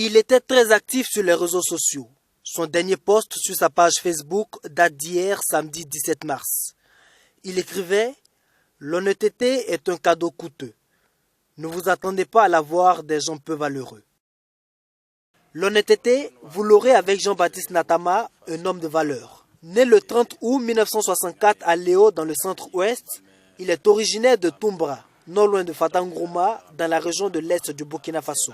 Il était très actif sur les réseaux sociaux. Son dernier post sur sa page Facebook date d'hier, samedi 17 mars. Il écrivait « L'honnêteté est un cadeau coûteux. Ne vous attendez pas à l'avoir des gens peu valeureux. » L'honnêteté, vous l'aurez avec Jean-Baptiste Natama, un homme de valeur. Né le 30 août 1964 à Léo dans le centre-ouest, il est originaire de Toumbra, non loin de Fatangourma, dans la région de l'Est du Burkina Faso.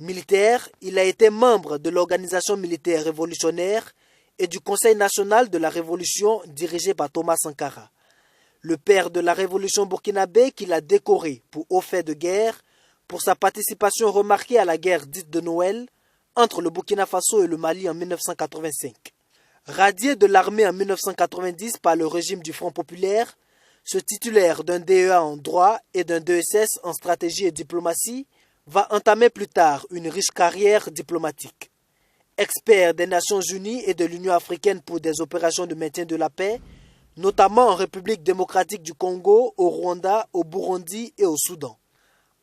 Militaire, il a été membre de l'organisation militaire révolutionnaire et du Conseil national de la Révolution dirigé par Thomas Sankara. Le père de la révolution burkinabé qu'il a décoré pour haut fait de guerre, pour sa participation remarquée à la guerre dite de Noël entre le Burkina Faso et le Mali en 1985. Radié de l'armée en 1990 par le régime du Front populaire, ce titulaire d'un DEA en droit et d'un DESS en stratégie et diplomatie va entamer plus tard une riche carrière diplomatique. Expert des Nations Unies et de l'Union africaine pour des opérations de maintien de la paix, notamment en République démocratique du Congo, au Rwanda, au Burundi et au Soudan.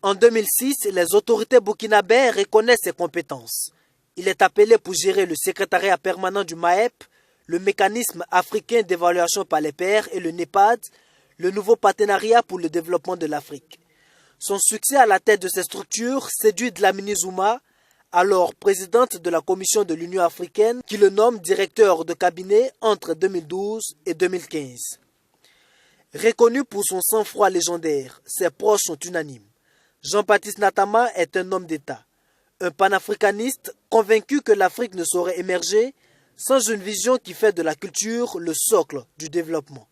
En 2006, les autorités burkinabées reconnaissent ses compétences. Il est appelé pour gérer le secrétariat permanent du MAEP, le mécanisme africain d'évaluation par les pairs et le NEPAD, le nouveau partenariat pour le développement de l'Afrique. Son succès à la tête de ces structures séduit Dlamini Zuma, alors présidente de la Commission de l'Union africaine, qui le nomme directeur de cabinet entre 2012 et 2015. Reconnu pour son sang-froid légendaire, ses proches sont unanimes. Jean-Baptiste Natama est un homme d'État, un panafricaniste convaincu que l'Afrique ne saurait émerger sans une vision qui fait de la culture le socle du développement.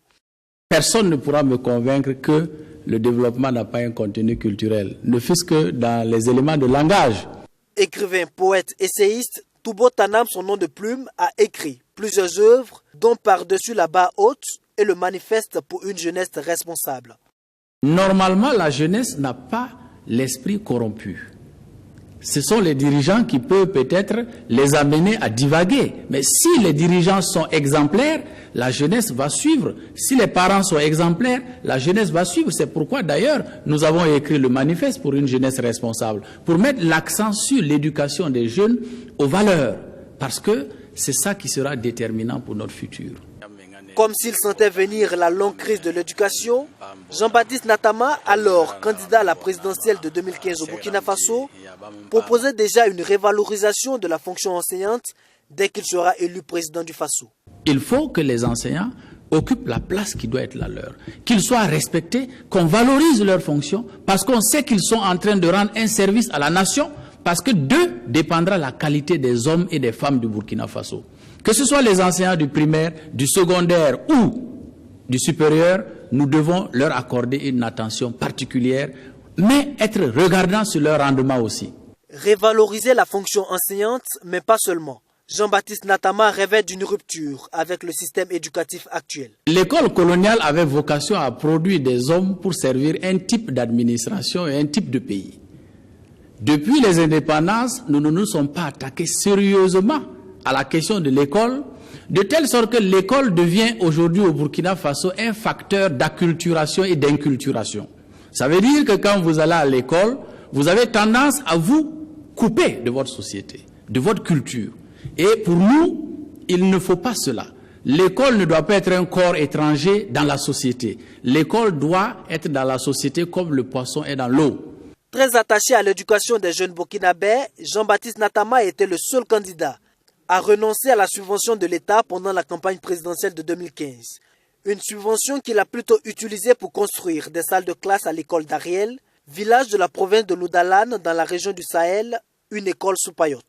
Personne ne pourra me convaincre que le développement n'a pas un contenu culturel, ne fût-ce que dans les éléments de langage. Écrivain, poète, essayiste, Toubo Tanam, son nom de plume, a écrit plusieurs œuvres, dont Par-dessus la barre haute et le manifeste pour une jeunesse responsable. Normalement, la jeunesse n'a pas l'esprit corrompu. Ce sont les dirigeants qui peuvent peut-être les amener à divaguer. Mais si les dirigeants sont exemplaires, la jeunesse va suivre. Si les parents sont exemplaires, la jeunesse va suivre. C'est pourquoi d'ailleurs nous avons écrit le manifeste pour une jeunesse responsable, pour mettre l'accent sur l'éducation des jeunes aux valeurs, parce que c'est ça qui sera déterminant pour notre futur. Comme s'il sentait venir la longue crise de l'éducation, Jean-Baptiste Natama, alors candidat à la présidentielle de 2015 au Burkina Faso, proposait déjà une révalorisation de la fonction enseignante dès qu'il sera élu président du Faso. Il faut que les enseignants occupent la place qui doit être la leur, qu'ils soient respectés, qu'on valorise leur fonction, parce qu'on sait qu'ils sont en train de rendre un service à la nation, parce que d'eux dépendra la qualité des hommes et des femmes du Burkina Faso. Que ce soit les enseignants du primaire, du secondaire ou du supérieur, nous devons leur accorder une attention particulière, mais être regardants sur leur rendement aussi. Révaloriser la fonction enseignante, mais pas seulement. Jean-Baptiste Natama rêvait d'une rupture avec le système éducatif actuel. L'école coloniale avait vocation à produire des hommes pour servir un type d'administration et un type de pays. Depuis les indépendances, nous ne nous sommes pas attaqués sérieusement à la question de l'école, de telle sorte que l'école devient aujourd'hui au Burkina Faso un facteur d'acculturation et d'inculturation. Ça veut dire que quand vous allez à l'école, vous avez tendance à vous couper de votre société, de votre culture. Et pour nous, il ne faut pas cela. L'école ne doit pas être un corps étranger dans la société. L'école doit être dans la société comme le poisson est dans l'eau. Très attaché à l'éducation des jeunes burkinabés, Jean-Baptiste Natama était le seul candidat à renoncer à la subvention de l'État pendant la campagne présidentielle de 2015. Une subvention qu'il a plutôt utilisée pour construire des salles de classe à l'école d'Ariel, village de la province de Loudalan dans la région du Sahel, une école sous paillote.